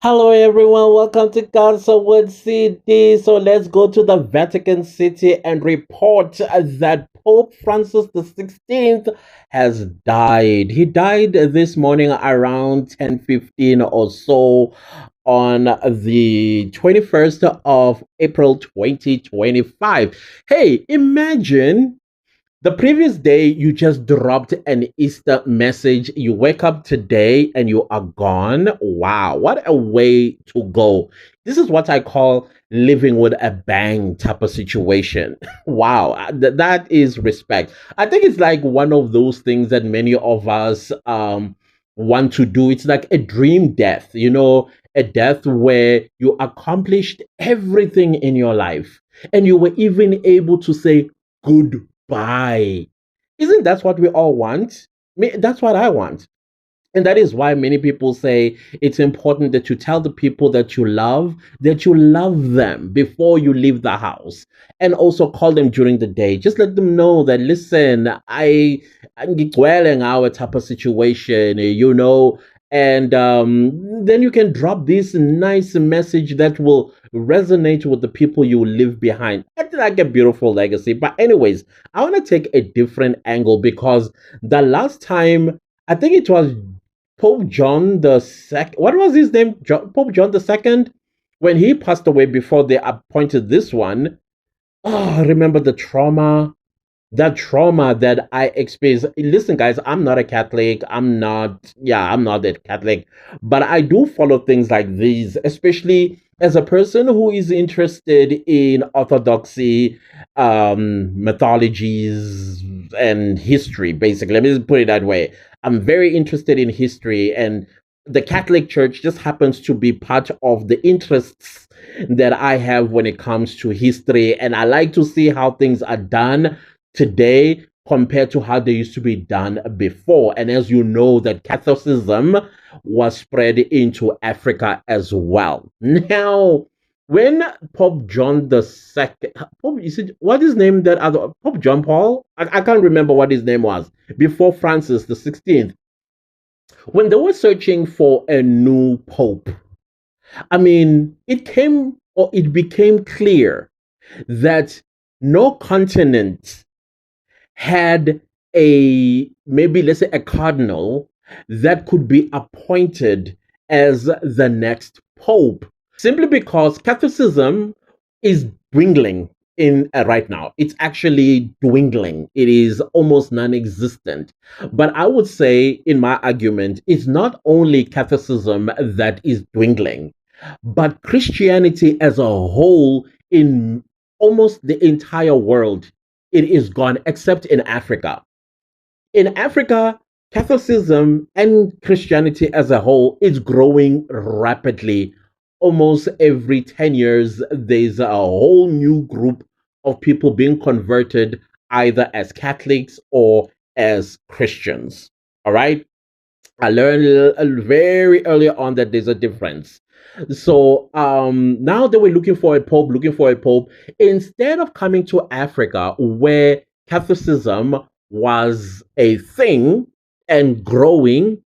Hello, everyone. Welcome to Castlewood City. So let's go to the Vatican City and report that Pope Francis the 16th has died. He died this morning around 10:15 or so on the 21st of April 2025. Hey, imagine the previous day, you just dropped an Easter message. You wake up today and you are gone. Wow, what a way to go. This is what I call living with a bang type of situation. Wow, that is respect. I think it's like one of those things that many of us want to do. It's like a dream death, a death where you accomplished everything in your life and you were even able to say goodbye. Isn't that what we all want? That's what I want. And that is why many people say it's important that you tell the people that you love them before you leave the house. And also call them during the day. Just let them know that, listen, I'm dwelling our type of situation, and then you can drop this nice message that will resonate with the people you leave behind. That's like a beautiful legacy. But anyways, I want to take a different angle because the last time, I think it was Pope John the Second. What was his name? Pope John the Second. When he passed away before they appointed this one. Oh, I remember the trauma. That trauma that I experienced. Listen, guys, I'm not a Catholic. I'm not a Catholic, but I do follow things like these, especially as a person who is interested in orthodoxy, mythologies, and history, basically. Let me just put it that way. I'm very interested in history, and the Catholic Church just happens to be part of the interests that I have when it comes to history. And I like to see how things are done today compared to how they used to be done before. And as you know, that Catholicism was spread into Africa as well. Now, when Pope John the Second, Pope, is it what is name that other Pope John Paul? I can't remember what his name was before Francis the 16th. When they were searching for a new pope, I mean, it became clear that no continent had a maybe let's say a cardinal that could be appointed as the next pope simply because Catholicism is dwindling in right now. It's actually dwindling. It is almost non-existent. But I would say in my argument it's not only Catholicism that is dwindling, but Christianity as a whole in almost the entire world, it is gone except in Africa. In Africa, Catholicism and Christianity as a whole is growing rapidly. Almost every 10 years, there's a whole new group of people being converted either as Catholics or as Christians. All right. I learned very early on that there's a difference. So now that we're looking for a pope, instead of coming to Africa where Catholicism was a thing and growing,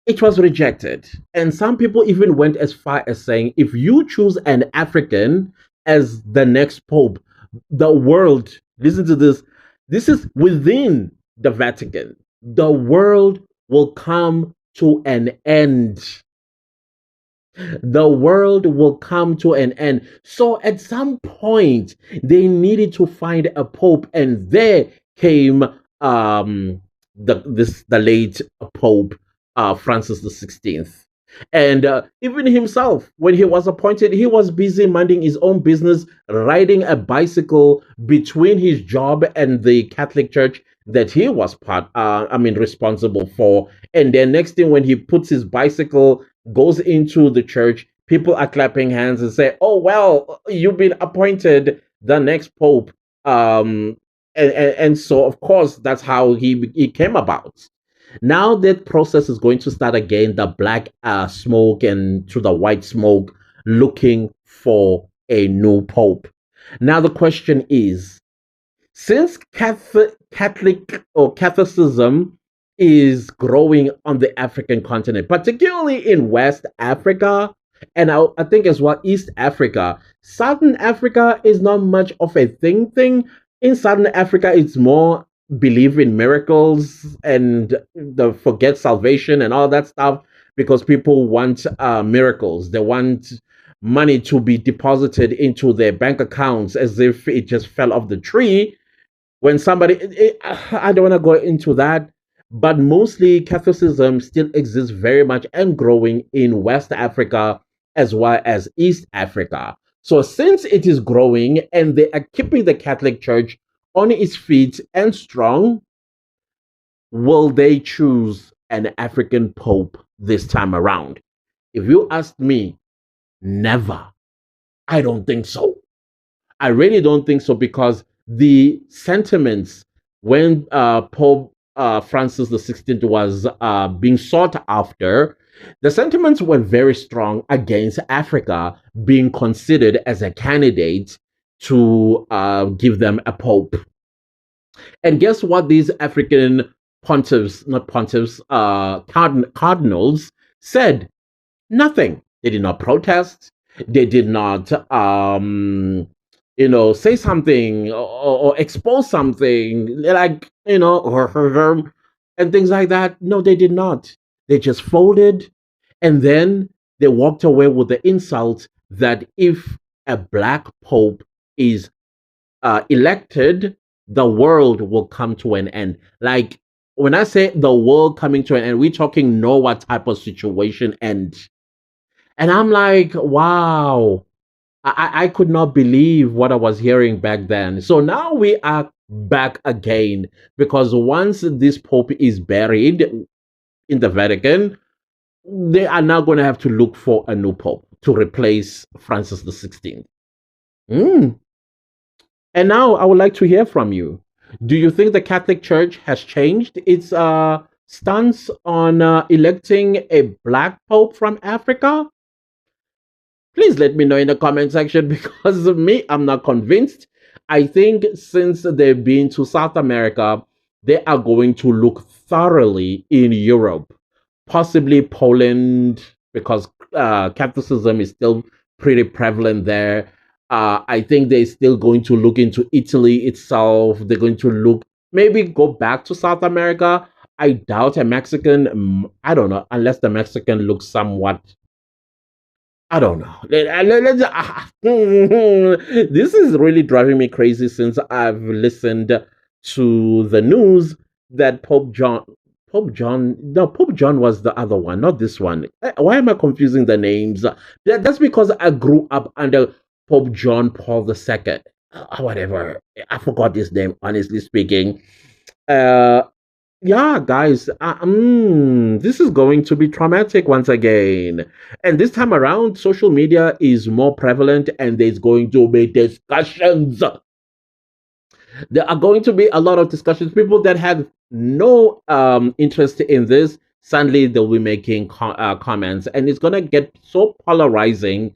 it was rejected. And some people even went as far as saying, if you choose an African as the next pope, the world, listen to this is within the Vatican, the world will come to an end. The world will come to an end. So at some point, they needed to find a pope, and there came the late Pope Francis the 16th. And even himself, when he was appointed, he was busy minding his own business, riding a bicycle between his job and the Catholic Church that he was responsible for. And then next thing, when he puts his bicycle, goes into the church, people are clapping hands and say, "Oh well, you've been appointed the next pope." And so, of course, that's how he came about. Now that process is going to start again, the black smoke and to the white smoke, looking for a new pope. Now the question is, since Catholic or Catholicism is growing on the African continent, particularly in West Africa, And I think as well, East Africa. Southern Africa is not much of a thing. In Southern Africa, it's more believe in miracles and the forget salvation and all that stuff because people want miracles. They want money to be deposited into their bank accounts as if it just fell off the tree. When somebody, I don't want to go into that, but mostly Catholicism still exists very much and growing in West Africa as well as East Africa. So since it is growing and they are keeping the Catholic Church on its feet and strong, will they choose an African Pope this time around? If you ask me, never. I don't think so. I really don't think so because the sentiments when Pope Francis XVI was being sought after, the sentiments were very strong against Africa being considered as a candidate to give them a pope. And guess what? These African pontiffs, not pontiffs, cardinals said nothing. They did not protest. They did not, say something or expose something like, and things like that. No, they did not. They just folded and then they walked away with the insult that if a black pope is elected, the world will come to an end. Like when I say the world coming to an end, we're talking Noah type of situation end. And I'm like, wow, I could not believe what I was hearing back then. So now we are back again because once this Pope is buried in the Vatican, they are now going to have to look for a new Pope to replace Francis the 16th. Mm. And now I would like to hear from you. Do you think the Catholic Church has changed its stance on electing a black Pope from Africa? Please let me know in the comment section because of me, I'm not convinced. I think since they've been to South America, they are going to look thoroughly in Europe, possibly Poland, because Catholicism is still pretty prevalent there. I think they're still going to look into Italy itself. They're going to look, maybe go back to South America. I doubt a Mexican, I don't know, unless the Mexican looks somewhat, I don't know. This is really driving me crazy since I've listened to the news that Pope John was the other one, not this one. Why am I confusing the names? That's because I grew up under Pope John Paul II. Whatever. I forgot his name, honestly speaking. Uh, yeah, guys, this is going to be traumatic once again. And this time around, social media is more prevalent and there's going to be discussions. There are going to be a lot of discussions. People that had no interest in this, suddenly they'll be making comments, and it's going to get so polarizing.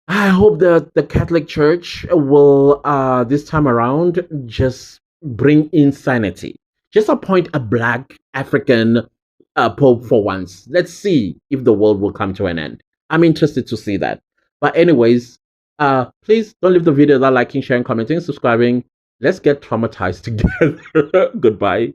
I hope that the Catholic Church will, this time around, just bring insanity. Just appoint a black African pope for once. Let's see if the world will come to an end. I'm interested to see that. But anyways, please don't leave the video without liking, sharing, commenting, subscribing. Let's get traumatized together. Goodbye.